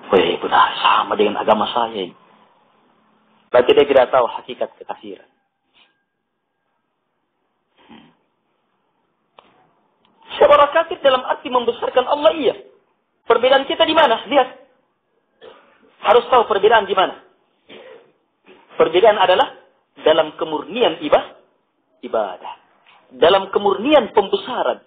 Wih, benar, sama dengan agama saya. Berarti dia tidak tahu hakikat kekafiran. Seorang kafir dalam arti membesarkan Allah, iya. Perbedaan kita di mana? Lihat. Harus tahu perbedaan di mana. Perbedaan adalah dalam kemurnian ibadah. Dalam kemurnian pembesaran.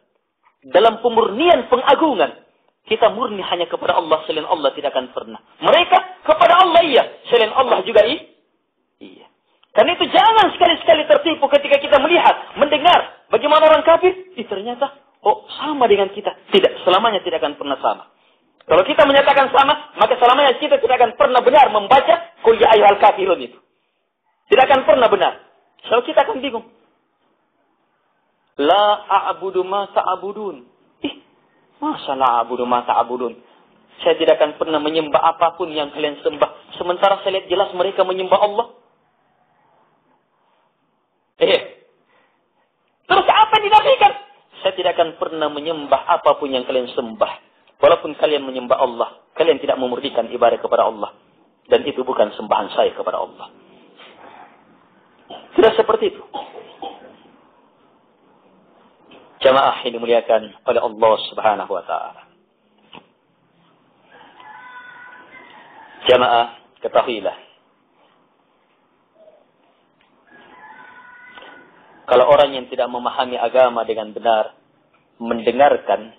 Dalam kemurnian pengagungan. Kita murni hanya kepada Allah, selain Allah tidak akan pernah. Mereka kepada Allah, iya. Selain Allah juga iya. Karena itu jangan sekali-sekali tertipu ketika kita melihat, mendengar bagaimana orang kafir. Ternyata, sama dengan kita. Tidak, selamanya tidak akan pernah sama. Kalau kita menyatakan sama, maka selamanya kita tidak akan pernah benar membaca Qul ya ayyuhal kafirun itu. Tidak akan pernah benar. So kita akan bingung. La a'budu ma ta'budun. Masa la a'budu ma ta'budun? Saya tidak akan pernah menyembah apapun yang kalian sembah. Sementara saya lihat jelas mereka menyembah Allah. Terus apa yang dinafikan? Saya tidak akan pernah menyembah apapun yang kalian sembah. Walaupun kalian menyembah Allah, kalian tidak memurnikan ibadah kepada Allah. Dan itu bukan sembahan saya kepada Allah. Tidak seperti itu. Jamaah yang dimuliakan oleh Allah Subhanahu wa ta'ala. Jamaah, ketahuilah. Kalau orang yang tidak memahami agama dengan benar, mendengarkan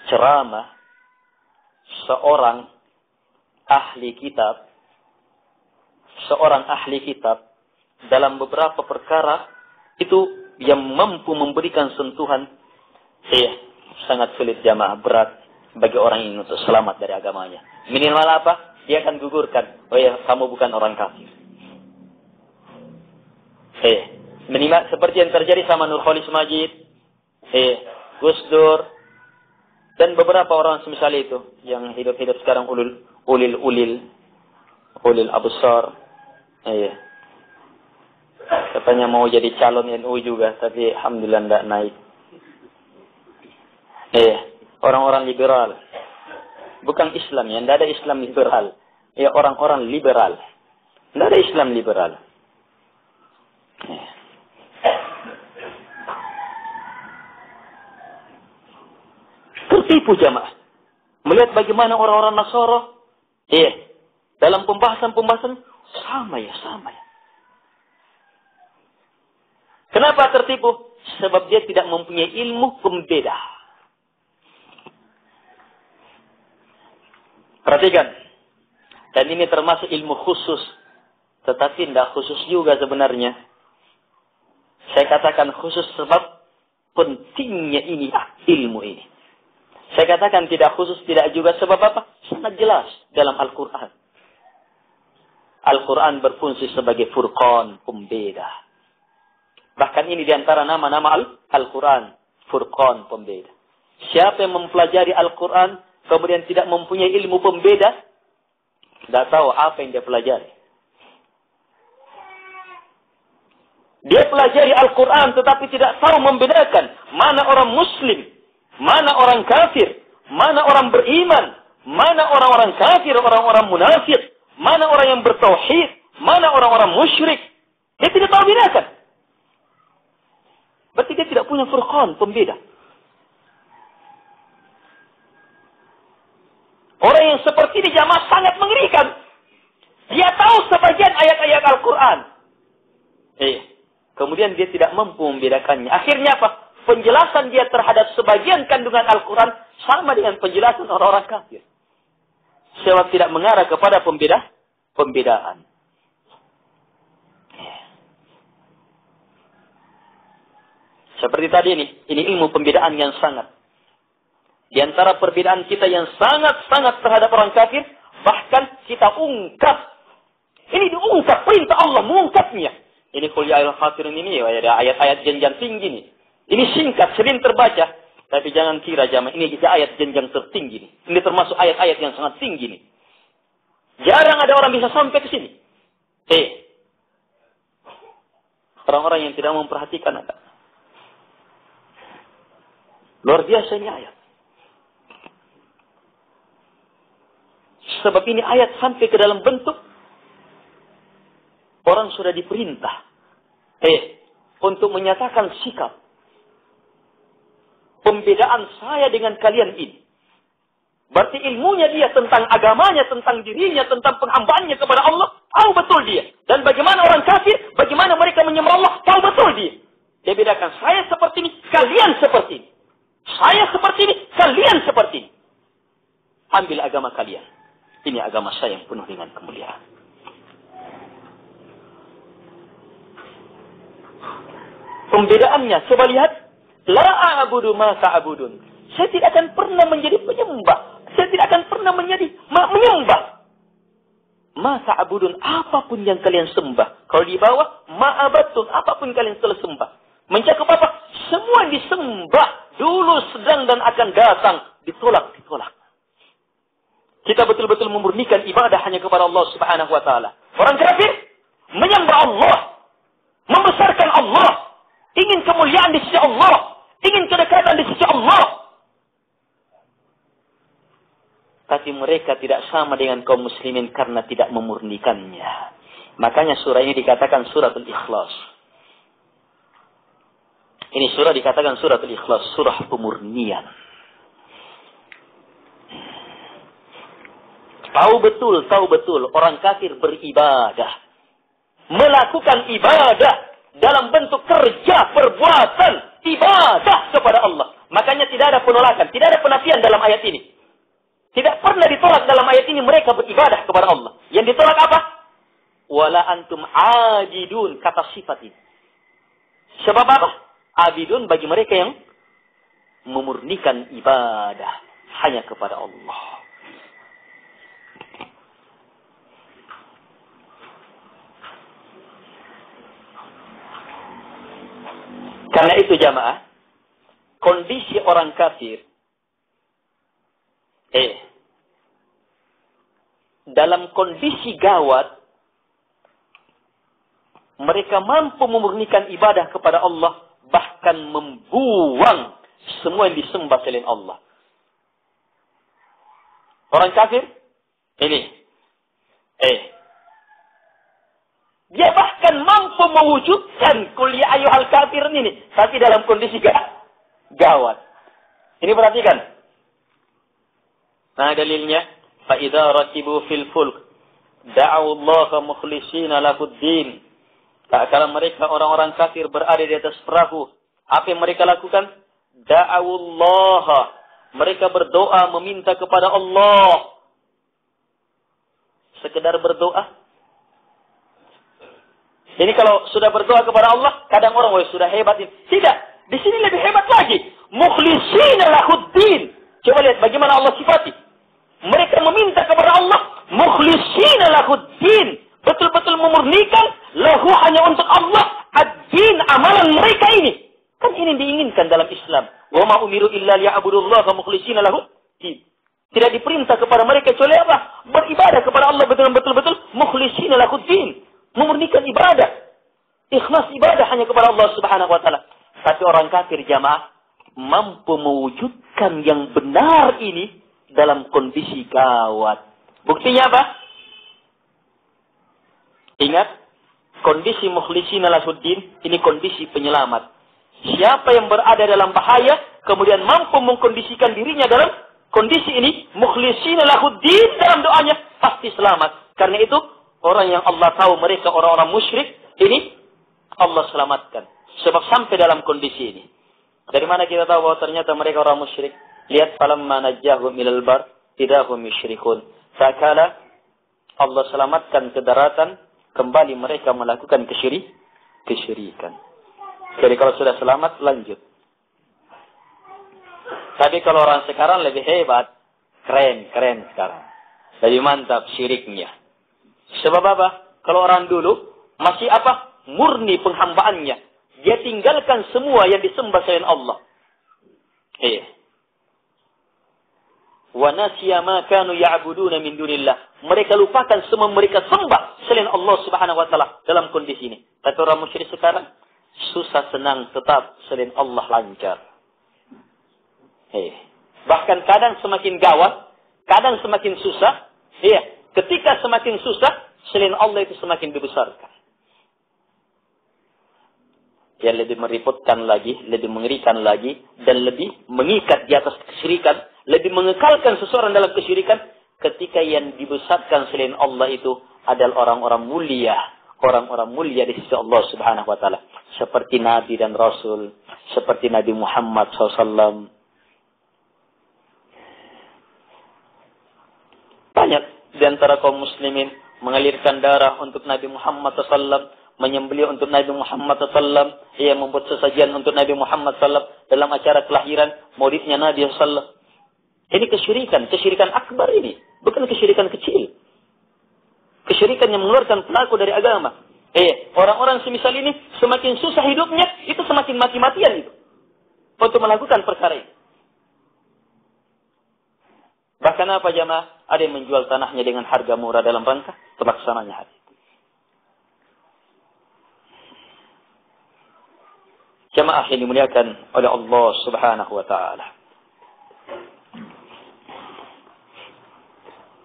ceramah seorang ahli kitab dalam beberapa perkara itu yang mampu memberikan sentuhan, sangat sulit jamaah, berat bagi orang ini untuk selamat dari agamanya. Minimal apa? Dia akan gugurkan, kamu bukan orang kafir. Minimal seperti yang terjadi sama Nurholis Majid, Gus Dur, dan beberapa orang semisal itu yang hidup-hidup sekarang ulil absar. Katanya mau jadi calon NU juga, tapi alhamdulillah tidak naik. Orang-orang liberal. Bukan Islam ya, tidak ada Islam liberal. Orang-orang liberal. Tidak ada Islam liberal. Tertipu jamaah. Melihat bagaimana orang-orang Nasara, dalam pembahasan sama ya. Kenapa tertipu? Sebab dia tidak mempunyai ilmu pembeda. Perhatikan. Dan ini termasuk ilmu khusus. Tetapi tidak khusus juga sebenarnya. Saya katakan khusus sebab pentingnya ilmu ini. Saya katakan tidak khusus, tidak juga sebab apa? Sangat jelas dalam Al-Quran. Al-Quran berfungsi sebagai furqan, pembeda. Bahkan ini diantara nama-nama Al-Quran. Furqan, pembeda. Siapa yang mempelajari Al-Quran, kemudian tidak mempunyai ilmu pembeda, tidak tahu apa yang dia pelajari. Dia pelajari Al-Quran, tetapi tidak tahu membedakan mana orang Muslim, mana orang kafir, mana orang beriman, mana orang-orang kafir, orang-orang munafik, mana orang yang bertauhid, mana orang-orang musyrik. Dia tidak tahu bedakan. Berarti dia tidak punya furqan, pembeda. Orang yang seperti ini jamaah sangat mengerikan. Dia tahu sebagian ayat-ayat Al-Quran. Kemudian dia tidak mampu membedakannya. Akhirnya apa? Penjelasan dia terhadap sebagian kandungan Al-Quran sama dengan penjelasan orang-orang kafir. Sebab tidak mengarah kepada pembedaan. Seperti tadi ini ilmu pembedaan yang sangat. Di antara perbedaan kita yang sangat-sangat terhadap orang kafir, bahkan kita ungkap. Ini diungkap, perintah Allah mengungkapnya. Ini Qul ya ayyuhal kafirun ini, ada ayat-ayat jenjang tinggi nih. Ini singkat, sering terbaca. Tapi jangan kira jamaah, ini ayat jenjang tertinggi nih. Ini termasuk ayat-ayat yang sangat tinggi nih. Jarang ada orang bisa sampai ke sini. Orang-orang yang tidak memperhatikan ada. Luar biasa ini ayat. Sebab ini ayat sampai ke dalam bentuk orang sudah diperintah untuk menyatakan sikap pembedaan saya dengan kalian ini. Berarti ilmunya dia tentang agamanya, tentang dirinya, tentang penghambaannya kepada Allah, tahu betul dia. Dan bagaimana orang kafir, bagaimana mereka menyembah Allah, tahu betul dia. Dia bedakan, saya seperti ini, kalian seperti ini. Saya seperti ini, kalian seperti ini. Ambil agama kalian. Ini agama saya yang penuh dengan kemuliaan. Pembedaannya, coba lihat. La a'budu ma ta'budun. Saya tidak akan pernah menjadi penyembah. Saya tidak akan pernah menjadi menyembah. Ma ta'budun, apapun yang kalian sembah. Kalau di bawah, ma'abatun, apapun kalian telah sembah. Mencakup apa? Semua yang disembah dulu, sedang, dan akan datang. Ditolak. Kita betul-betul memurnikan ibadah hanya kepada Allah Subhanahu wa ta'ala. Orang kafir menyembah Allah, membesarkan Allah, ingin kemuliaan di sisi Allah, ingin kedekatan di sisi Allah. Tapi mereka tidak sama dengan kaum muslimin karena tidak memurnikannya. Makanya surah ini dikatakan suratul Ikhlas. Ini surah dikatakan suratul Ikhlas, surah pemurnian. Tahu betul orang kafir beribadah, melakukan ibadah dalam bentuk kerja, perbuatan, ibadah kepada Allah. Makanya tidak ada penolakan, tidak ada penafian dalam ayat ini. Tidak pernah ditolak dalam ayat ini mereka beribadah kepada Allah. Yang ditolak apa? Wala antum abidun, kata sifat ini. Sebab apa? Abidun bagi mereka yang memurnikan ibadah hanya kepada Allah. Karena itu jamaah, kondisi orang kafir dalam kondisi gawat, mereka mampu memurnikan ibadah kepada Allah, bahkan membuang semua yang disembah selain Allah. Orang kafir dia bahkan mampu mewujudkan qul ya ayyuhal kafirun ini, tapi dalam kondisi gawat. Ini perhatikan. Nah, dalilnya, fa idza rakibu fil fulk da'u Allah mukhlishina lahuddin. Kalau mereka orang-orang kafir berada di atas perahu, apa yang mereka lakukan? Da'u Allah. Mereka berdoa meminta kepada Allah. Sekedar berdoa. Ini kalau sudah berdoa kepada Allah, kadang orang sudah hebat ini. Tidak, di sini lebih hebat lagi. Mukhlishina lahuddin. Coba lihat bagaimana Allah sifati. Mereka meminta kepada Allah, mukhlishina lahuddin, betul-betul memurnikan lahu hanya untuk Allah ad-din, amalan mereka ini. Kan ini diinginkan dalam Islam. Wa ma umiru illa liya'budullaha mukhlishina lahuddin. Tidak diperintah kepada mereka kecuali apa? Beribadah kepada Allah betul-betul mukhlishina lahuddin, memurnikan ibadah. Ikhlas ibadah hanya kepada Allah Subhanahu wa taala. Tapi orang kafir jamaah mampu mewujudkan yang benar ini dalam kondisi gawat. Buktinya apa? Ingat, kondisi mukhlishina lahuddin ini kondisi penyelamat. Siapa yang berada dalam bahaya kemudian mampu mengkondisikan dirinya dalam kondisi ini, mukhlishina lahuddin dalam doanya, pasti selamat. Karena itu orang yang Allah tahu mereka orang-orang musyrik ini Allah selamatkan. Sebab sampai dalam kondisi ini. Dari mana kita tahu bahwa ternyata mereka orang musyrik? Lihat falamma najjahum ilal bar idahum yusyrikun. Sakala Allah selamatkan ke daratan, kembali mereka melakukan kesyirikan. Jadi kalau sudah selamat, lanjut. Tapi kalau orang sekarang lebih hebat, keren sekarang. Lebih mantap syiriknya. Sebab apa? Kalau orang dulu masih apa? Murni penghambaannya. Dia tinggalkan semua yang disembah selain Allah. Wa nasiya ma kanu ya'buduna min dunillah. Mereka lupakan semua mereka sembah selain Allah Subhanahu wa taala dalam kondisi ini. Tapi orang musyrik sekarang susah senang tetap selain Allah lancar. Bahkan kadang semakin gawat, kadang semakin susah, Iya, ketika semakin susah, selain Allah itu semakin dibesarkan. Yang lebih meributkan lagi, lebih mengerikan lagi, dan lebih mengikat di atas kesyirikan, lebih mengekalkan seseorang dalam kesyirikan, ketika yang dibesarkan selain Allah itu adalah orang-orang mulia. Orang-orang mulia di sisi Allah Subhanahu wa Ta'ala. Seperti Nabi dan Rasul. Seperti Nabi Muhammad SAW. Banyak di antara kaum muslimin mengalirkan darah untuk Nabi Muhammad SAW. Menyembelih untuk Nabi Muhammad SAW. Ia membuat sesajian untuk Nabi Muhammad SAW. Dalam acara kelahiran maulidnya Nabi SAW. Ini kesyirikan akbar ini. Bukan kesyirikan kecil. Kesyirikan yang mengeluarkan pelaku dari agama. Orang-orang semisal ini semakin susah hidupnya, itu semakin mati-matian itu. Untuk melakukan perkara ini. Bahkan apa jamaah? Ada yang menjual tanahnya dengan harga murah dalam rangka terlaksananya hati. Jamaah yang dimuliakan oleh Allah Subhanahu wa Ta'ala.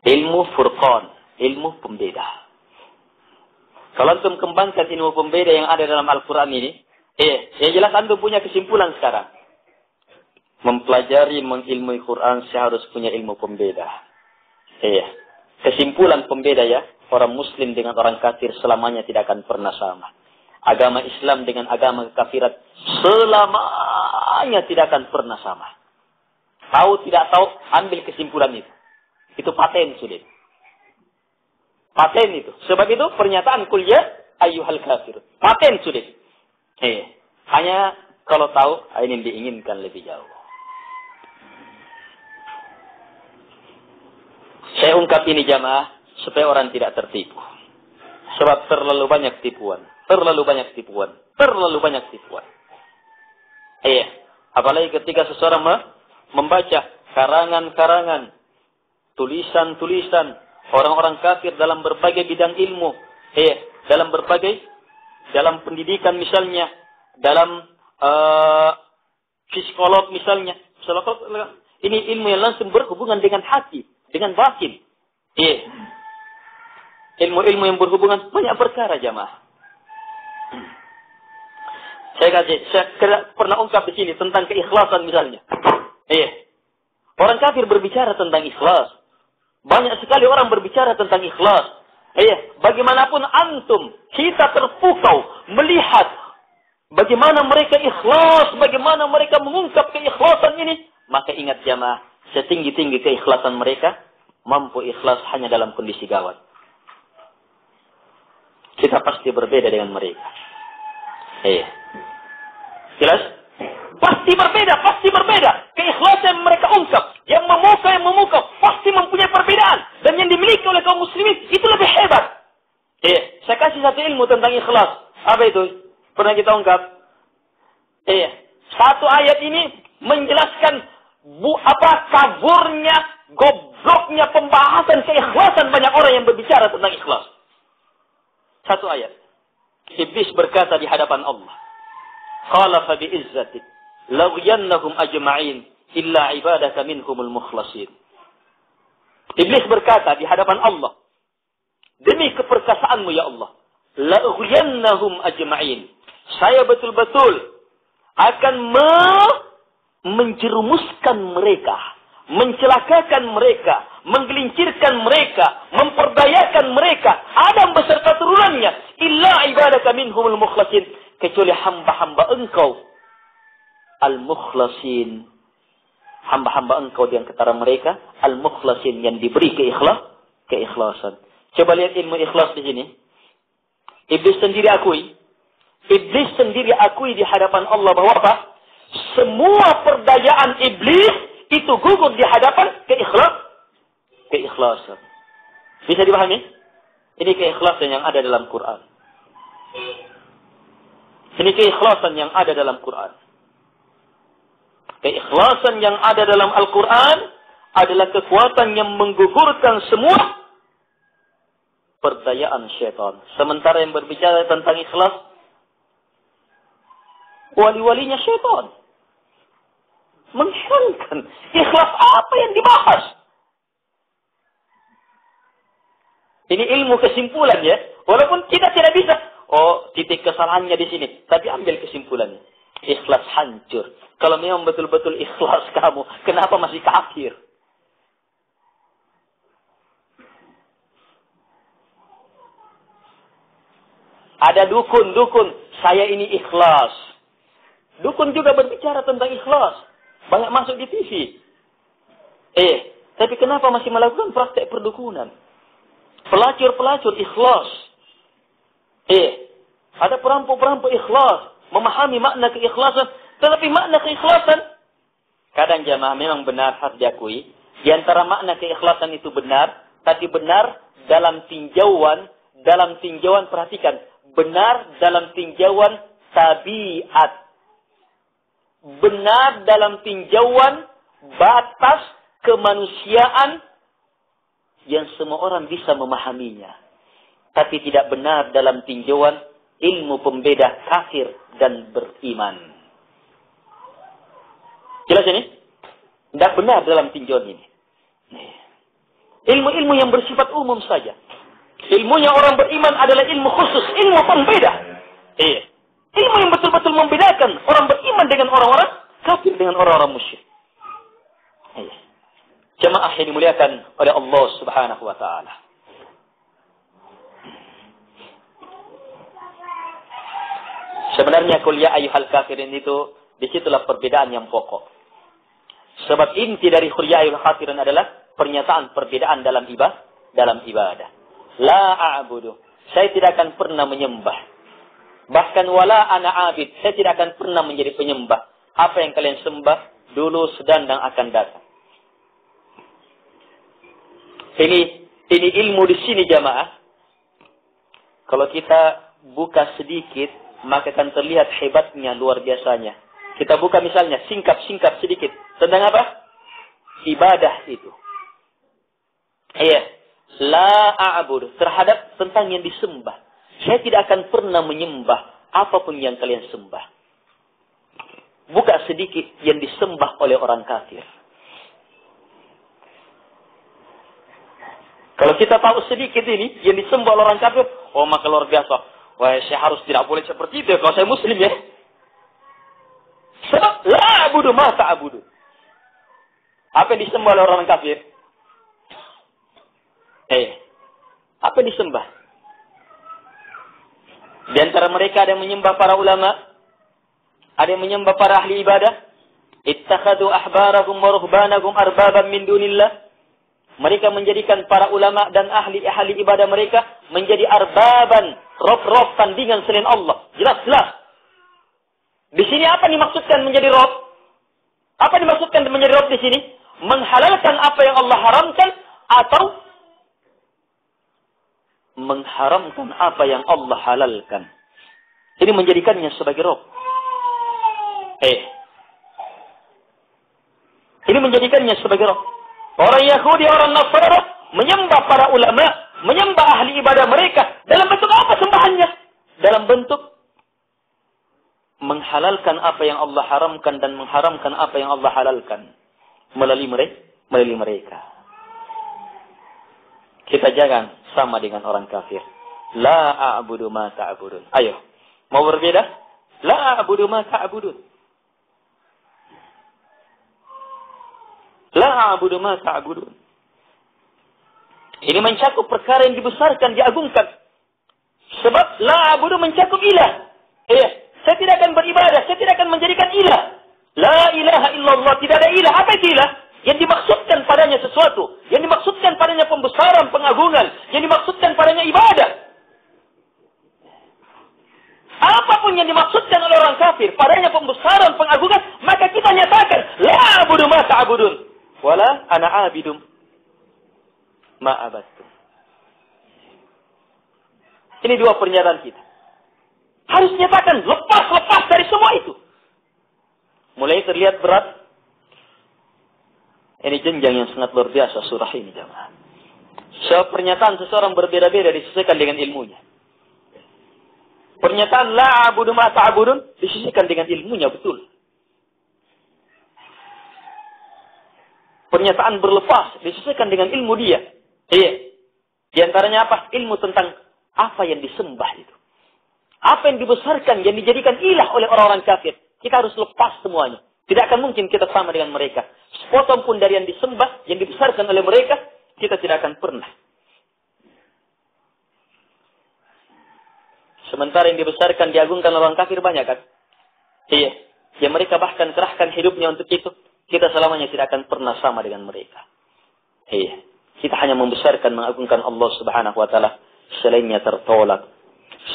Ilmu furqan. Ilmu pembeda. Kalau antum kembangkan ilmu pembeda yang ada dalam Al-Quran ini, yang jelas antum punya kesimpulan sekarang. Mempelajari, mengilmui Quran, saya harus punya ilmu pembeda. Kesimpulan pembeda ya, orang muslim dengan orang kafir selamanya tidak akan pernah sama. Agama Islam dengan agama kafirat selamanya tidak akan pernah sama. Tahu tidak tahu, ambil kesimpulan itu. Itu paten sudah. Paten itu. Sebab itu pernyataan kuliah ayyuhal kafir. Paten sudah. Hanya kalau tahu ini diinginkan lebih jauh. Saya ungkap ini jamaah supaya orang tidak tertipu. Sebab terlalu banyak tipuan. Apalagi ketika seseorang membaca karangan-karangan, tulisan-tulisan orang-orang kafir dalam berbagai bidang ilmu. Dalam pendidikan misalnya. Dalam psikolog misalnya. Ini ilmu yang langsung berhubungan dengan hati. Dengan batin. Ilmu-ilmu yang berhubungan banyak perkara jamaah. Saya pernah ungkap di sini tentang keikhlasan misalnya. Orang kafir berbicara tentang ikhlas. Banyak sekali orang berbicara tentang ikhlas. Bagaimanapun antum, kita terpukau melihat bagaimana mereka ikhlas, bagaimana mereka mengungkap keikhlasan ini. Maka ingat jamaah, setinggi-tinggi keikhlasan mereka, mampu ikhlas hanya dalam kondisi gawat. Kita pasti berbeda dengan mereka. Jelas? Pasti berbeda. Keikhlasan yang mereka ungkap, yang memukau, pasti mempunyai perbedaan. Dan yang dimiliki oleh kaum muslimin, itu lebih hebat. Saya kasih satu ilmu tentang ikhlas. Apa itu? Pernah kita ungkap. Satu ayat ini menjelaskan kaburnya, gobloknya pembahasan keikhlasan banyak orang yang berbicara tentang ikhlas. Satu ayat. Iblis berkata di hadapan Allah. Qala fa bi'izzatik laghiyannahum ajma'in illa ibadaka minhumul mukhlasin. Iblis berkata di hadapan Allah, demi keperkasaanmu ya Allah, laghiyannahum ajma'in. Saya betul-betul akan menjerumuskan mereka, mencelakakan mereka, menggelincirkan mereka, memperdayakan mereka, Adam beserta turunannya, illa ibadaka minhumul mukhlasin, kecuali hamba-hamba engkau al-mukhlasin, hamba-hamba engkau di antara mereka al-mukhlasin yang diberi keikhlasan. Coba lihat ilmu ikhlas di sini. Iblis sendiri akui di hadapan Allah bahwa apa? Semua perdayaan iblis itu gugur di hadapan keikhlasan. Bisa dipahami? Ini keikhlasan yang ada dalam Quran. Ini keikhlasan yang ada dalam Quran. Keikhlasan yang ada dalam Al-Quran adalah kekuatan yang menggugurkan semua perdayaan syaitan. Sementara yang berbicara tentang ikhlas, wali-walinya syaitan. Mengherankan. Ikhlas apa yang dibahas? Ini ilmu kesimpulan ya. Walaupun kita tidak bisa. Oh, titik kesalahannya di sini. Tapi ambil kesimpulannya. Ikhlas hancur. Kalau memang betul-betul ikhlas kamu, kenapa masih kafir? Ada dukun, saya ini ikhlas. Dukun juga berbicara tentang ikhlas. Banyak masuk di TV. Tapi kenapa masih melakukan praktek perdukunan? Pelacur-pelacur ikhlas. Ada perampok-perampok ikhlas. Memahami makna keikhlasan. Tetapi makna keikhlasan, kadang jamaah memang benar harus diakui. Di antara makna keikhlasan itu benar. Tapi benar dalam tinjauan, perhatikan. Benar dalam tinjauan tabiat. Benar dalam tinjauan batas kemanusiaan yang semua orang bisa memahaminya. Tapi tidak benar dalam tinjauan ilmu pembeda kafir dan beriman. Jelas ini? Tidak benar dalam tinjauan ini. Ilmu-ilmu yang bersifat umum saja. Ilmunya orang beriman adalah ilmu khusus, ilmu pembeda. Ilmu yang betul-betul membedakan orang beriman dengan orang-orang kafir dengan orang-orang musyrik. Jemaah yang dimuliakan oleh Allah Subhanahu wa taala. Sebenarnya kuliah ayyuhal kafirin itu disitulah perbedaan yang pokok. Sebab inti dari kuliah ayyuhal kafirin adalah pernyataan perbedaan dalam ibadah. La a'budu. Saya tidak akan pernah menyembah. Bahkan wala ana abid. Saya tidak akan pernah menjadi penyembah. Apa yang kalian sembah dulu, sedang, dan akan datang. Ini ilmu di sini jamaah. Kalau kita buka sedikit, maka akan terlihat hebatnya luar biasanya. Kita buka misalnya singkap sedikit. Tentang apa? Ibadah itu. La a'budu. Terhadap tentang yang disembah. Saya tidak akan pernah menyembah apapun yang kalian sembah. Buka sedikit yang disembah oleh orang kafir. Kalau kita tahu sedikit ini yang disembah oleh orang kafir, oh maka luar biasa. Wah, saya harus tidak boleh seperti itu kalau saya muslim ya. Sebab la a'budu ma ta'budu. Apa yang disembah oleh orang kafir? Apa yang disembah? Di antara mereka ada yang menyembah para ulama, ada yang menyembah para ahli ibadah. Ittakhadhu ahbarahum wa ruhbanahum arbaban min dunillah. Mereka menjadikan para ulama dan ahli ibadah mereka menjadi arbaban, rob tandingan selain Allah. Jelas. Di sini apa dimaksudkan menjadi rob? Apa dimaksudkan menjadi rob di sini? Menghalalkan apa yang Allah haramkan atau mengharamkan apa yang Allah halalkan. Ini menjadikannya sebagai rob. Ini menjadikannya sebagai rob. Orang Yahudi, orang Nasrani menyembah para ulama, menyembah ahli ibadah mereka. Dalam bentuk apa sembahannya? Dalam bentuk menghalalkan apa yang Allah haramkan dan mengharamkan apa yang Allah halalkan melalui mereka. Kita jangan sama dengan orang kafir. La a'budu ma ta'budun. Ayo, mau berbeda? La a'budu ma ta'budun. La a'budu ma ta'budun. Ini mencakup perkara yang dibesarkan, diagungkan. Sebab la a'budu mencakup ilah. Saya tidak akan beribadah, saya tidak akan menjadikan ilah. La ilaha illallah, tidak ada ilah. Apa itu ilah? Yang dimaksudkan padanya sesuatu. Yang dimaksudkan padanya pembesaran, pengagungan. Yang dimaksudkan padanya ibadah. Apapun yang dimaksudkan oleh orang kafir, padanya pembesaran, pengagungan, maka kita nyatakan, la a'budu ma ta'budun. Wala ana abidum ma abattum. Ini dua pernyataan kita. Harus nyatakan, lepas dari semua itu. Mulai terlihat berat. Ini jenjang yang sangat luar biasa surah ini jemaah. Pernyataan seseorang berbeda-beda disesuaikan dengan ilmunya. Pernyataan la a'budu ma ta'budun disesuaikan dengan ilmunya betul. Pernyataan berlepas disesuaikan dengan ilmu dia. Di antaranya apa? Ilmu tentang apa yang disembah itu. Apa yang dibesarkan, yang dijadikan ilah oleh orang-orang kafir. Kita harus lepas semuanya. Tidak akan mungkin kita sama dengan mereka. Sepotong pun dari yang disembah, yang dibesarkan oleh mereka, kita tidak akan pernah. Sementara yang dibesarkan, diagungkan oleh orang kafir banyak kan? Iya. Yang mereka bahkan serahkan hidupnya untuk itu. Kita selamanya tidak akan pernah sama dengan mereka. Iya. Kita hanya membesarkan, mengagungkan Allah Subhanahu wa Ta'ala. Selainnya tertolak.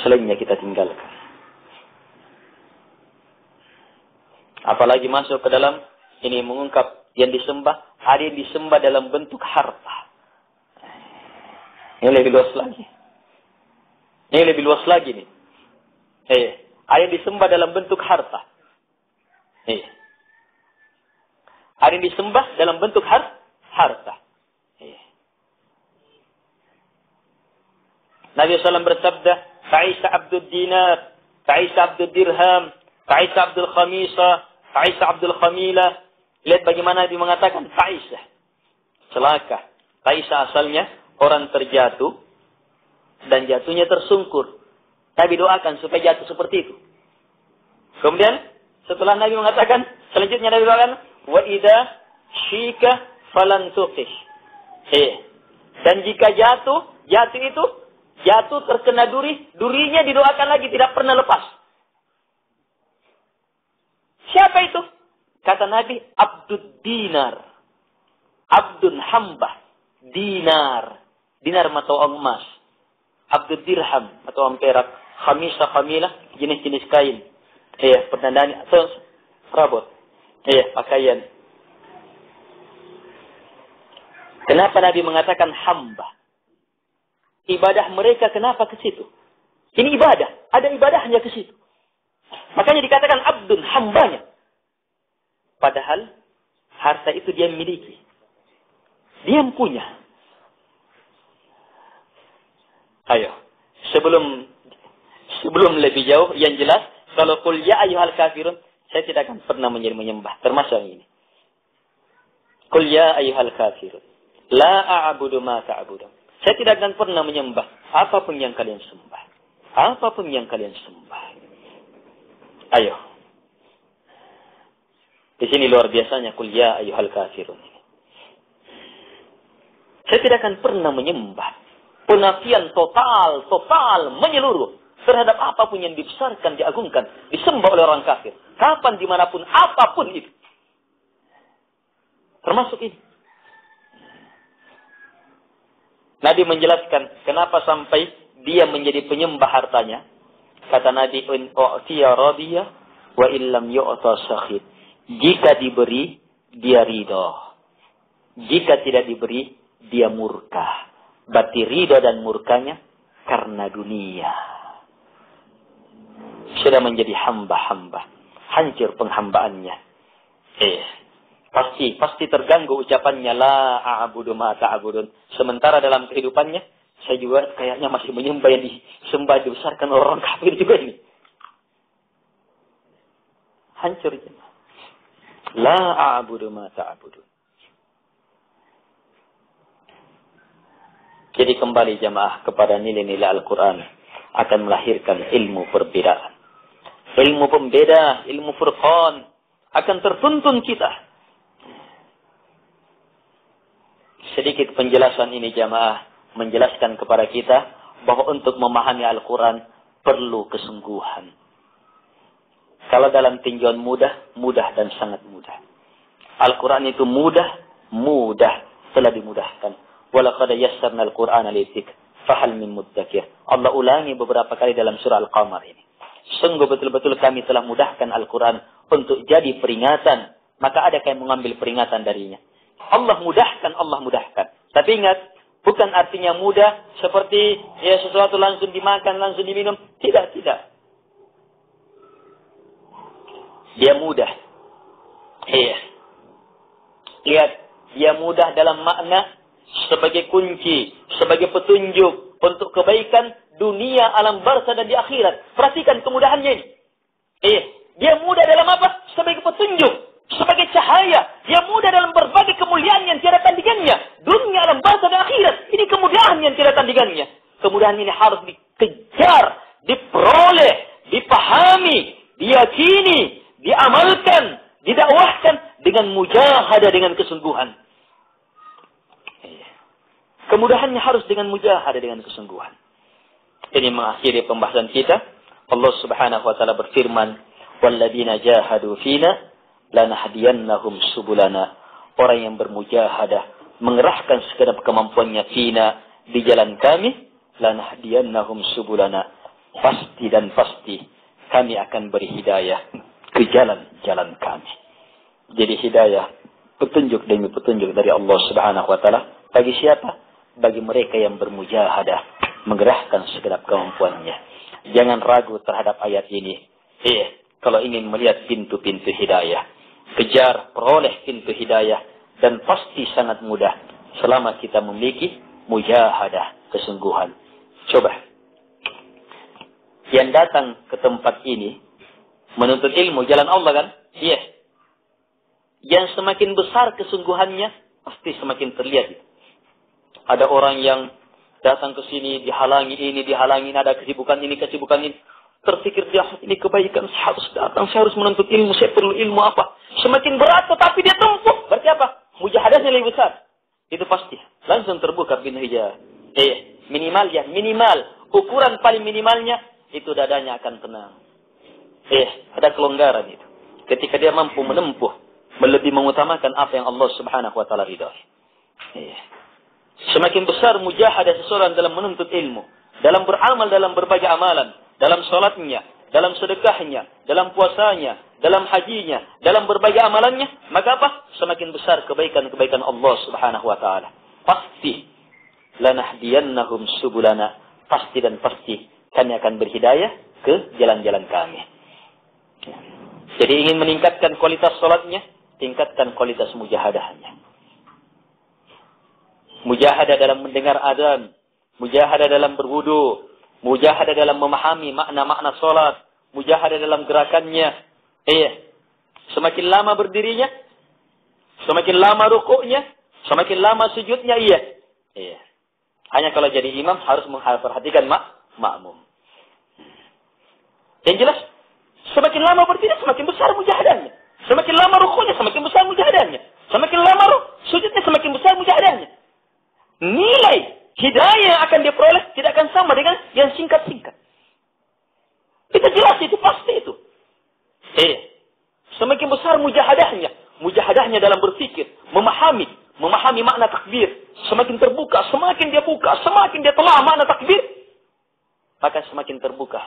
Selainnya kita tinggalkan. Apalagi masuk ke dalam ini mengungkap yang disembah. Ada yang disembah dalam bentuk harta. Ini lebih luas lagi. Ini lebih luas lagi nih. Ada yang disembah dalam bentuk harta. Ada yang disembah dalam bentuk harta. Nabi SAW bersabda, Ta'isa Abdul Dinar, Ta'isa Abdul Dirham, Ta'isa Abdul Khamisah, Ta'isa Abdul Khamilah. Lihat bagaimana Nabi mengatakan Ta'isa. Celaka. Ta'isa asalnya orang terjatuh dan jatuhnya tersungkur. Nabi doakan supaya jatuh seperti itu. Kemudian setelah Nabi mengatakan, selanjutnya Nabi doakan, wa idza syika falan tuqish. Dan jika jatuh itu jatuh terkena durinya didoakan lagi, tidak pernah lepas. Siapa itu? Kata Nabi, Abdud Dinar. Abdun hamba. Dinar. Dinar atau emas. Abdud Dirham atau perak. Khamisah, khamilah, jenis-jenis kain. Penandaan atau perabot. Pakaian. Kenapa Nabi mengatakan hamba? Ibadah mereka kenapa ke situ? Ini ibadah. Ada ibadahnya ke situ. Makanya dikatakan abdun, hambanya. Padahal harta itu dia miliki. Dia yang punya. Ayo. Sebelum lebih jauh, yang jelas, kalau qul ya ayyuhal kafirun, saya tidak akan pernah menyembah. Termasuk ini. Qul ya ayyuhal kafirun. La a'budu ma ta'budun. Saya tidak akan pernah menyembah apapun yang kalian sembah. Apapun yang kalian sembah. Ayo. Di sini luar biasanya qul ya ayyuhal kafirun. Saya tidak akan pernah menyembah. Penafian total menyeluruh terhadap apapun yang dibesarkan, diagungkan, disembah oleh orang kafir. Kapan, dimanapun, apapun itu. Termasuk ini. Nabi menjelaskan kenapa sampai dia menjadi penyembah hartanya. Kata Nabi, in u'tiya radiya wa illam yu'ta sakhid. Jika diberi, dia ridha. Jika tidak diberi, dia murka. Berarti ridha dan murkanya karena dunia. Sudah menjadi hamba-hamba. Hancur penghambaannya. Pasti terganggu ucapannya la a'budu ma ta'budun. Sementara dalam kehidupannya saya juga kayaknya masih menyembah yang disembah dibesarkan orang kafir juga ini. Hancur. La a'budu ma ta'budun. Jadi kembali jamaah kepada nilai-nilai Al-Quran akan melahirkan ilmu perbedaan. Ilmu pembeda, ilmu furqan akan tertuntun kita. Sedikit penjelasan ini jamaah menjelaskan kepada kita bahwa untuk memahami Al-Quran perlu kesungguhan. Kalau dalam tinjauan mudah dan sangat mudah. Al-Quran itu mudah telah dimudahkan. Walaqad yassarna al-Qur'ana lidzikr fahal min mudzakir. Allah ulangi beberapa kali dalam surah Al-Qamar ini. Sungguh betul-betul kami telah mudahkan Al-Quran untuk jadi peringatan. Maka ada yang mengambil peringatan darinya. Allah mudahkan. Tapi ingat, bukan artinya mudah seperti sesuatu langsung dimakan, langsung diminum. Tidak. Dia mudah. Lihat, dia mudah dalam makna sebagai kunci, sebagai petunjuk untuk kebaikan dunia, alam barzah dan di akhirat. Perhatikan kemudahannya ini. Dia mudah dalam apa? Sebagai petunjuk, sebagai cahaya. Dia mudah dalam berbagai kemuliaan yang tiada tandingannya. Dunia, alam bangsa dan akhirat. Ini kemudahan yang tiada tandingannya. Kemudahan ini harus dikejar, diperoleh, dipahami, diyakini, diamalkan, didakwahkan dengan mujahadah, dengan kesungguhan. Kemudahannya harus dengan mujahadah, dengan kesungguhan. Ini mengakhiri pembahasan kita. Allah Subhanahu wa taala berfirman, "Walladzina jahadu fina lanahdiyannahum subulana." Orang yang bermujahadah, mengerahkan segenap kemampuannya fina, di jalan kami, lanahdiyannahum subulana. Pasti dan pasti kami akan beri hidayah ke jalan-jalan kami. Jadi hidayah, petunjuk demi petunjuk dari Allah Subhanahu wa taala bagi siapa? Bagi mereka yang bermujahadah, mengerahkan segenap kemampuannya. Jangan ragu terhadap ayat ini. Kalau ingin melihat pintu-pintu hidayah, kejar, peroleh pintu hidayah, dan pasti sangat mudah selama kita memiliki mujahadah, kesungguhan. Coba, yang datang ke tempat ini menuntut ilmu, jalan Allah kan? Yang semakin besar kesungguhannya, pasti semakin terlihat. Ada orang yang datang ke sini, dihalangi ini, ada kesibukan ini. Terpikir dia, ini kebaikan, saya harus datang, saya harus menuntut ilmu, saya perlu ilmu apa. Semakin berat, tetapi dia tempuh. Berarti apa? Mujahadahnya lebih besar. Itu pasti. Langsung terbuka pintu hijau. Minimal. Ukuran paling minimalnya, itu dadanya akan tenang. Ada kelonggaran itu. Ketika dia mampu menempuh, lebih mengutamakan apa yang Allah Subhanahu wa taala ridhai. Semakin besar mujahadah seseorang dalam menuntut ilmu, dalam beramal, dalam berbagai amalan, dalam salatnya, dalam sedekahnya, dalam puasanya, dalam hajinya, dalam berbagai amalannya, maka apa? Semakin besar kebaikan-kebaikan Allah Subhanahu wa taala. Pasti lanahdiyannahum subulana, pasti dan pasti kami akan berhidayah ke jalan-jalan kami. Jadi ingin meningkatkan kualitas salatnya, tingkatkan kualitas mujahadahnya. Mujahadah dalam mendengar azan, mujahadah dalam berwudu, mujahadah dalam memahami makna-makna salat, mujahadah dalam gerakannya. Semakin lama berdirinya, semakin lama rukuknya, semakin lama sujudnya. Hanya kalau jadi imam harus memperhatikan makmum. Yang jelas, semakin lama berdiri semakin besar mujahadahnya. Semakin lama rukuknya semakin besar mujahadahnya. Semakin lama sujudnya semakin besar mujahadahnya. Nilai hidayah yang akan diperoleh tidak akan sama dengan yang singkat-singkat. Itu jelas, itu pasti itu. Semakin besar mujahadahnya dalam berpikir, memahami makna takbir, semakin terbuka, semakin dia buka, semakin dia telah makna takbir, maka semakin terbuka.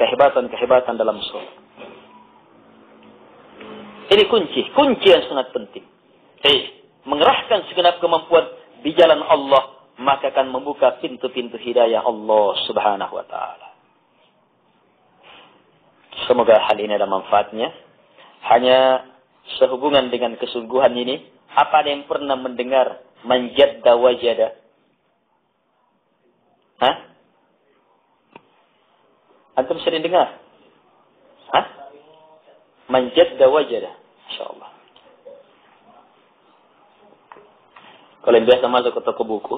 Kehebatan dalam sholat. Ini kunci yang sangat penting. Mengerahkan segenap kemampuan di jalan Allah, maka akan membuka pintu-pintu hidayah Allah Subhanahu wa taala. Semoga hal ini ada manfaatnya. Hanya sehubungan dengan kesungguhan ini, apa ada yang pernah mendengar manjadda wajada? Antum sering dengar? Manjadda wajada. Insyaallah. Kalau yang biasa masuk ke toko buku,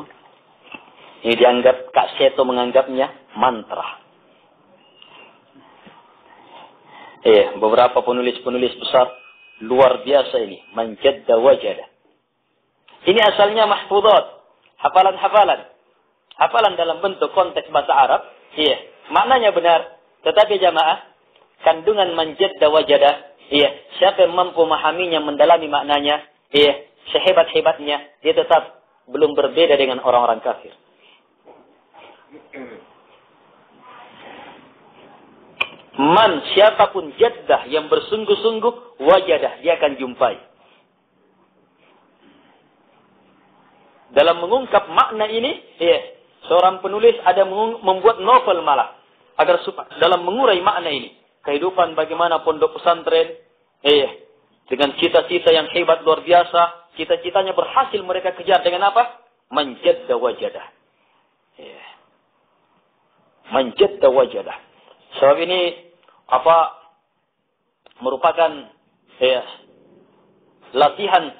ini dianggap, Kak Seto menganggapnya mantra. Beberapa penulis-penulis besar, luar biasa ini. Manjadda wajada. Ini asalnya mahfudzat, hafalan-hafalan. Hafalan dalam bentuk konteks bahasa Arab. Maknanya benar. Tetapi jamaah, kandungan manjadda wajada, siapa yang mampu memahaminya, mendalami maknanya, sehebat-hebatnya, dia tetap belum berbeda dengan orang-orang kafir. Man, siapapun jaddah yang bersungguh-sungguh, wajadah, dia akan jumpai. Dalam mengungkap makna ini, seorang penulis ada membuat novel malah, agar dalam mengurai makna ini. Kehidupan bagaimana pondok pesantren, dengan cita-cita yang hebat luar biasa, cita-citanya berhasil mereka kejar dengan apa? Manjadda wajadah. Manjadda wajadah. Sebab ini merupakan Ya. Latihan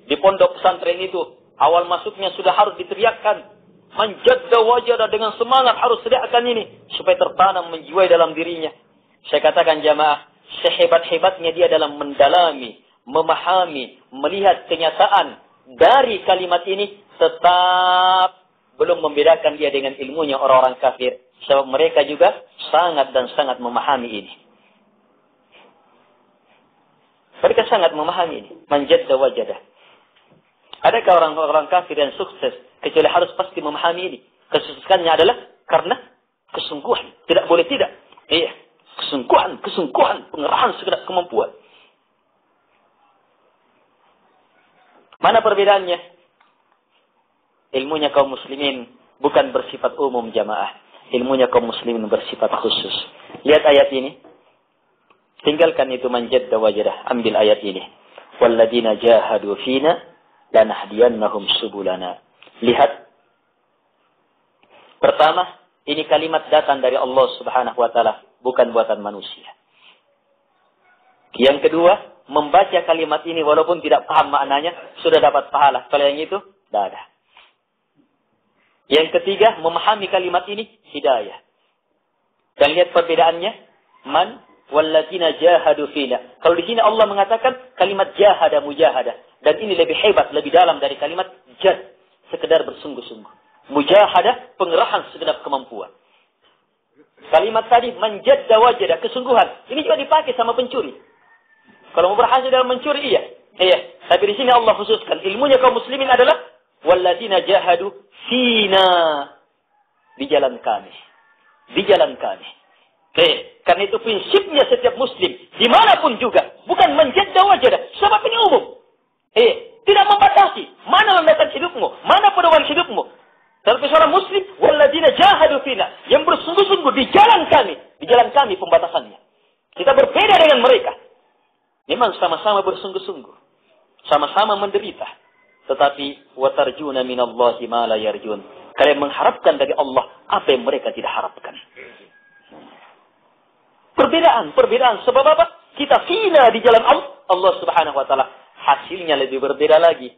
di pondok pesantren itu, awal masuknya sudah harus diteriakkan. Manjadda wajada, dengan semangat harus teriakkan ini. Supaya tertanam, menjiwai dalam dirinya. Saya katakan jamaah, sehebat-hebatnya dia dalam mendalami, memahami, melihat kenyataan dari kalimat ini, tetap belum membedakan dia dengan ilmunya orang-orang kafir. Sebab mereka juga sangat dan sangat memahami ini. Mereka sangat memahami ini. Manjadda wajada. Adakah orang-orang kafir yang sukses kecuali harus pasti memahami ini? Kesuksesannya adalah karena kesungguhan. Tidak boleh tidak. Iya. Kesungguhan, pengerahan segenap kemampuan. Mana perbedaannya? Ilmunya kaum muslimin bukan bersifat umum jamaah. Ilmunya kaum muslimin bersifat khusus. Lihat ayat ini. Tinggalkan itu manjadda wajadah. Ambil ayat ini. Walladina jahadu fina lanahdiyannahum subulana. Lihat. Pertama, ini kalimat datang dari Allah Subhanahu wa taala, bukan buatan manusia. Yang kedua, membaca kalimat ini walaupun tidak paham maknanya, sudah dapat pahala. Kalau yang itu, tidak ada. Yang ketiga, memahami kalimat ini, hidayah. Dan lihat perbedaannya, man walladzina jahadu fina. Kalau di sini Allah mengatakan kalimat jahada, mujahada. Dan ini lebih hebat, lebih dalam dari kalimat jad, sekedar bersungguh-sungguh. Mujahada, pengerahan segenap kemampuan. Kalimat tadi, manjadda wajada, kesungguhan. Ini juga dipakai sama pencuri. Kalau mau berhasil dalam mencuri, iya. Tapi di sini Allah khususkan. Ilmunya kaum muslimin adalah walladzina jahadu fina. Di jalan kami. Di jalan kami. Karena itu prinsipnya setiap muslim. Dimanapun juga. Bukan manjadda wajada. Sebab ini umum. Tidak membatasi. Mana landasan hidupmu. Mana pedoman hidupmu. Tapi seorang muslim. Walladzina jahadu fina. Yang bersungguh-sungguh di jalan kami. Di jalan kami pembatasannya. Kita berbeda dengan mereka. Memang sama-sama bersungguh-sungguh. Sama-sama menderita. Tetapi watarjuna minallahi ma la yarjun. Kalian mengharapkan dari Allah apa yang mereka tidak harapkan. Perbedaan. Sebab apa? Kita fina di jalan Allah Subhanahu wa taala. Hasilnya lebih berbeda lagi.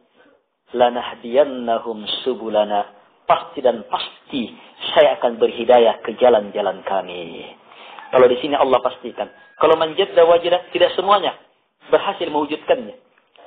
Lanahdiyannahum subulana. Pasti dan pasti saya akan berhidayah ke jalan-jalan kami. Kalau di sini Allah pastikan. Kalau manjadda wajadah, tidak semuanya berhasil mewujudkannya.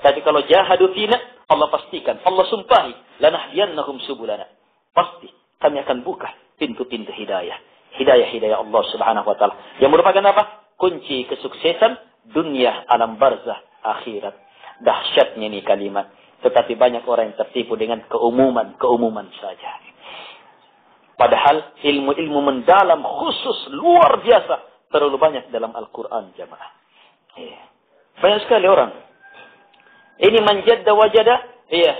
Tapi kalau jahadu fina, Allah pastikan. Allah sumpahi. Lanahdiyannahum subulana. Pasti kami akan buka pintu-pintu hidayah. Hidayah Allah Subhanahu wa taala. Yang merupakan apa? Kunci kesuksesan dunia, alam barzah, akhirat. Dahsyatnya ini kalimat. Tetapi banyak orang yang tertipu dengan keumuman saja. Padahal ilmu-ilmu mendalam khusus luar biasa terlalu banyak dalam Al-Quran jamaah. Banyak sekali orang. Ini manjadda wajada.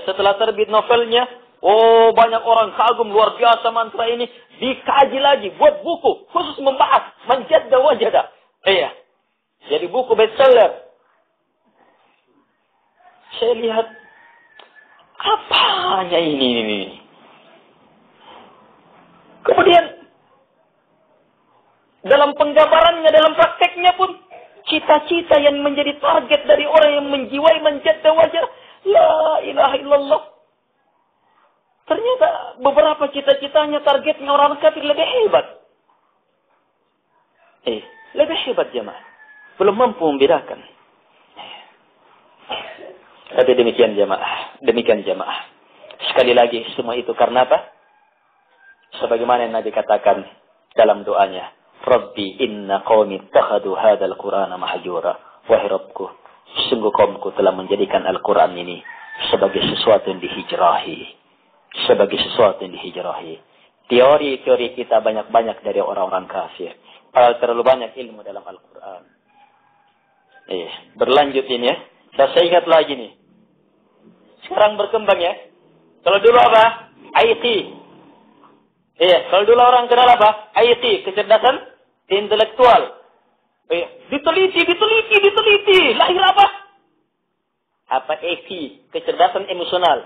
Setelah terbit novelnya, banyak orang kagum luar biasa mantra ini. Dikaji lagi, buat buku khusus membahas manjadda wajada. Jadi buku bestseller. Saya lihat apanya ini. Kemudian dalam penggambarannya, dalam prakteknya pun cita-cita yang menjadi target dari orang yang menjiwai manjadda wajah. La ilaha illallah. Ternyata beberapa cita-citanya, targetnya orang kafir lebih hebat. Lebih hebat jemaah. Belum mampu membedakan. Tapi demikian jemaah. Sekali lagi, semua itu karena apa? Sebagaimana yang Nabi katakan dalam doanya. Rabbi inna qawmi ittakhadu hadzal Qur'ana mahjura. Wahai Rabbku, sungguh kaumku telah menjadikan Al-Quran ini sebagai sesuatu yang dihijrahi. Teori-teori kita banyak-banyak dari orang-orang kafir. Padahal terlalu banyak ilmu dalam Al-Quran. Berlanjut ini ya. Saya ingat lagi nih. Sekarang berkembang ya. Kalau dulu apa? IT. Kalau dulu orang kenal apa? IT, kecerdasan intelektual. Diteliti. Lahir apa? Apa EQ, kecerdasan emosional.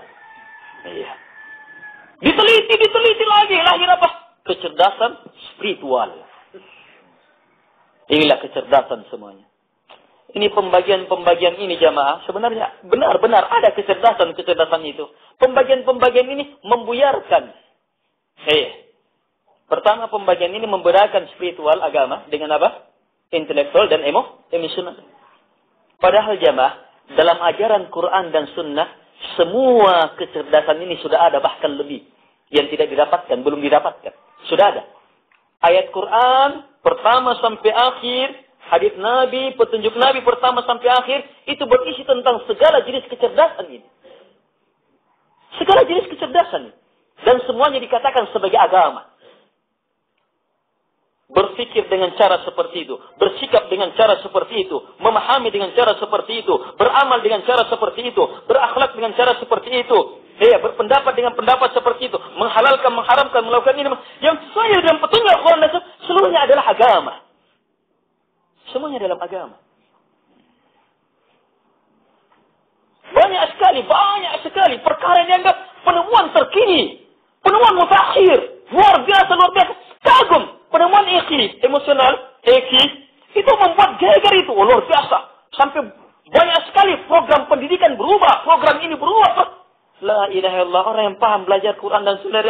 Diteliti lagi. Lahir apa? Kecerdasan spiritual. Inilah kecerdasan semuanya. Ini pembagian-pembagian ini jamaah. Sebenarnya benar-benar ada kecerdasan itu. Pembagian-pembagian ini membuyarkan. Pertama pembagian ini membedakan spiritual agama dengan apa? Intelektual dan emosional. Padahal jamaah, dalam ajaran Quran dan Sunnah, semua kecerdasan ini sudah ada, bahkan lebih. Yang tidak didapatkan, belum didapatkan. Sudah ada. Ayat Quran, pertama sampai akhir, hadis Nabi, petunjuk Nabi pertama sampai akhir, itu berisi tentang segala jenis kecerdasan ini. Segala jenis kecerdasan. Dan semuanya dikatakan sebagai agama. Berpikir dengan cara seperti itu, bersikap dengan cara seperti itu, memahami dengan cara seperti itu, beramal dengan cara seperti itu, berakhlak dengan cara seperti itu, berpendapat dengan pendapat seperti itu, menghalalkan, mengharamkan, melakukan ini, yang sesuai dengan petunjuk Al-Quran dan seluruhnya adalah agama. Semuanya dalam agama. Banyak sekali perkara yang dianggap penemuan terkini, penemuan mutakhir, luar biasa. Kagum. Penemuan emosional, itu membuat geger itu, luar biasa. Sampai banyak sekali program pendidikan berubah, program ini berubah. La ilaha illallah, orang yang paham belajar Quran dan Sunnah,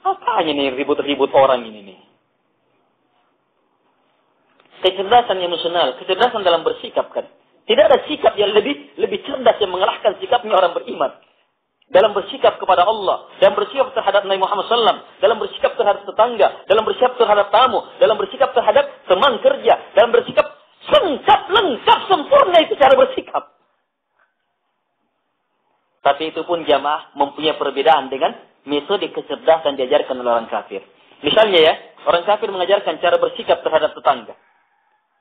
apanya nih ribut-ribut orang ini nih. Kecerdasan emosional, kecerdasan dalam bersikap kan. Tidak ada sikap yang lebih cerdas yang mengalahkan sikapnya orang beriman. Dalam bersikap kepada Allah, dalam bersikap terhadap Nabi Muhammad SAW, dalam bersikap terhadap tetangga, dalam bersikap terhadap tamu, dalam bersikap terhadap teman kerja, dalam bersikap lengkap, sempurna itu cara bersikap. Tapi itu pun jamaah mempunyai perbedaan dengan metode kecerdasan diajarkan oleh orang kafir. Misalnya ya, orang kafir mengajarkan cara bersikap terhadap tetangga.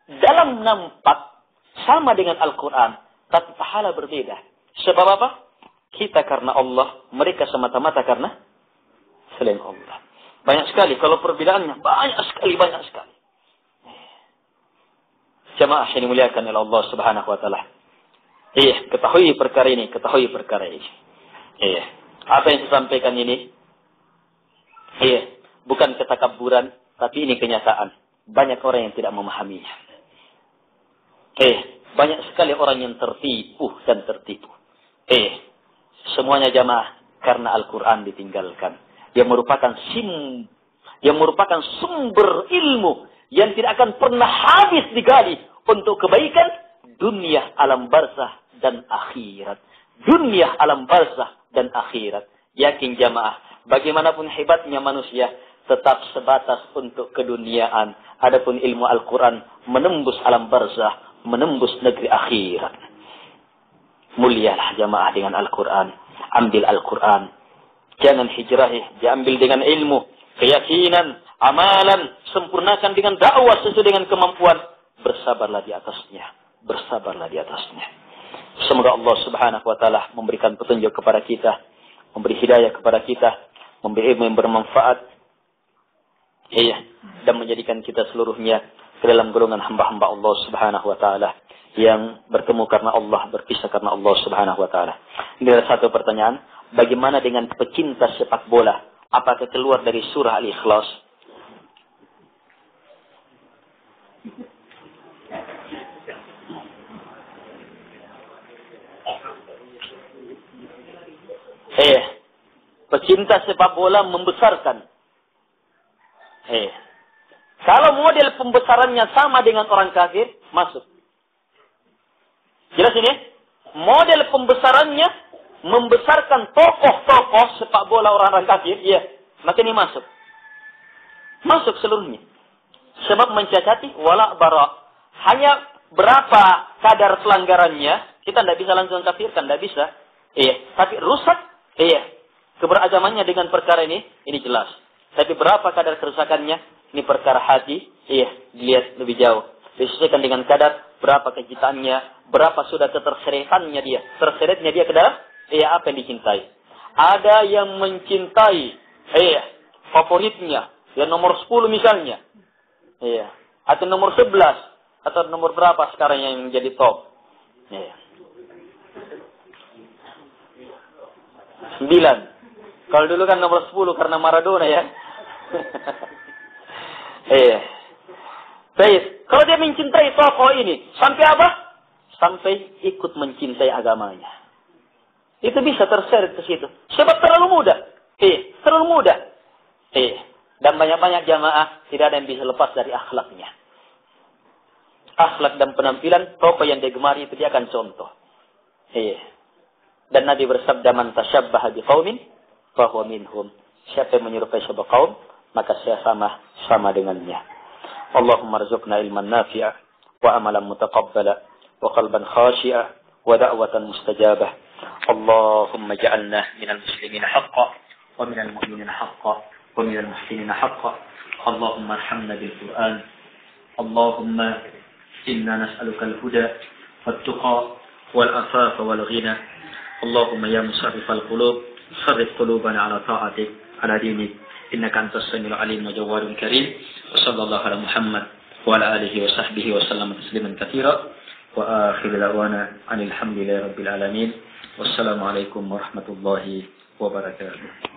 Dalam nampak sama dengan Al-Quran, tapi pahala berbeda. Sebab apa? Kita karena Allah, mereka semata-mata karena selain Allah. Banyak sekali, kalau perbedaannya banyak sekali. Jamaah yang dimuliakan oleh Allah Subhanahu wa taala. Ketahui perkara ini. Apa yang saya sampaikan ini? Bukan ketakabburan, tapi ini kenyataan. Banyak orang yang tidak memahaminya. Banyak sekali orang yang tertipu dan tertipu. Semuanya jamaah karena Al-Quran ditinggalkan. Yang merupakan sumber ilmu yang tidak akan pernah habis digali untuk kebaikan dunia, alam barzah dan akhirat. Dunia, alam barzah dan akhirat. Yakin jamaah, bagaimanapun hebatnya manusia, tetap sebatas untuk keduniaan. Adapun ilmu Al-Quran menembus alam barzah, menembus negeri akhirat. Mulialah jamaah dengan Al-Quran. Ambil Al-Quran. Jangan hijrahi. Diambil dengan ilmu, keyakinan, amalan. Sempurnakan dengan dakwah sesuai dengan kemampuan. Bersabarlah di atasnya. Semoga Allah Subhanahu wa taala memberikan petunjuk kepada kita, memberi hidayah kepada kita, memberi ilmu yang bermanfaat. Dan menjadikan kita seluruhnya ke dalam golongan hamba-hamba Allah Subhanahu wa taala yang bertemu karena Allah, berpisah karena Allah Subhanahu wa taala. Ini ada satu pertanyaan, bagaimana dengan pecinta sepak bola? Apakah keluar dari surah Al-Ikhlas? Pecinta sepak bola membesarkan. Kalau model pembesarannya sama dengan orang kafir, masuk. Jelas ini? Model pembesarannya membesarkan tokoh-tokoh sepak bola orang-orang kafir, maka ini masuk. Masuk seluruhnya. Sebab mencacati wala bara. Hanya berapa kadar pelanggarannya, kita tidak bisa langsung kafirkan, tidak bisa. Tapi rusak, keberagamannya dengan perkara ini jelas. Tapi berapa kadar kerusakannya, ini perkara hati, dilihat lebih jauh. Disesuaikan dengan kadar berapa kecintaannya, berapa sudah keterseretannya dia. Terseretnya dia ke dalam, apa yang dicintai. Ada yang mencintai, favoritnya, yang nomor 10 misalnya. Atau nomor 11, atau nomor berapa sekarang yang menjadi top. 9. Kalau dulu kan nomor 10 karena Maradona ya. Baik. Kalau dia mencintai tokoh ini, sampai apa? sampai ikut mencintai agamanya. Itu bisa terseret ke situ. Sebab terlalu mudah. Terlalu mudah. Dan banyak-banyak jamaah tidak ada yang bisa lepas dari akhlaknya. Akhlak dan penampilan, apa yang digemari itu dia akan contoh. Dan Nabi bersabda, man tasyabbaha biqaumin fahuwa minhum. Siapa yang menyerupai sebuah kaum, maka saya sama dengannya. Allahumma rzuqna ilman nafi'a wa amalan mutaqabbala wa qalban khashi'a wa da'watan mustajabah. Allahumma ja'alna minal muslimina haqqan wa minal mu'minina haqqan wa minal muhsinina haqqan. Allahumma arhamna bil Qur'an. Allahumma inna nas'aluka al-huda wat-tuqa wal-afafa wal-ghina. Allahumma ya musarrifal qulub sarrif qulubana ala ta'atik ala dinik. Innaka antas samiul alim wa jawwadul karim. Wa sallallahu ala Muhammad wa ala alihi wa sahbihi wa sallam tasliman katsira. Wa akhiru da'wana alhamdulillahi rabbil alamin. Wassalamualaikum warahmatullahi wabarakatuh.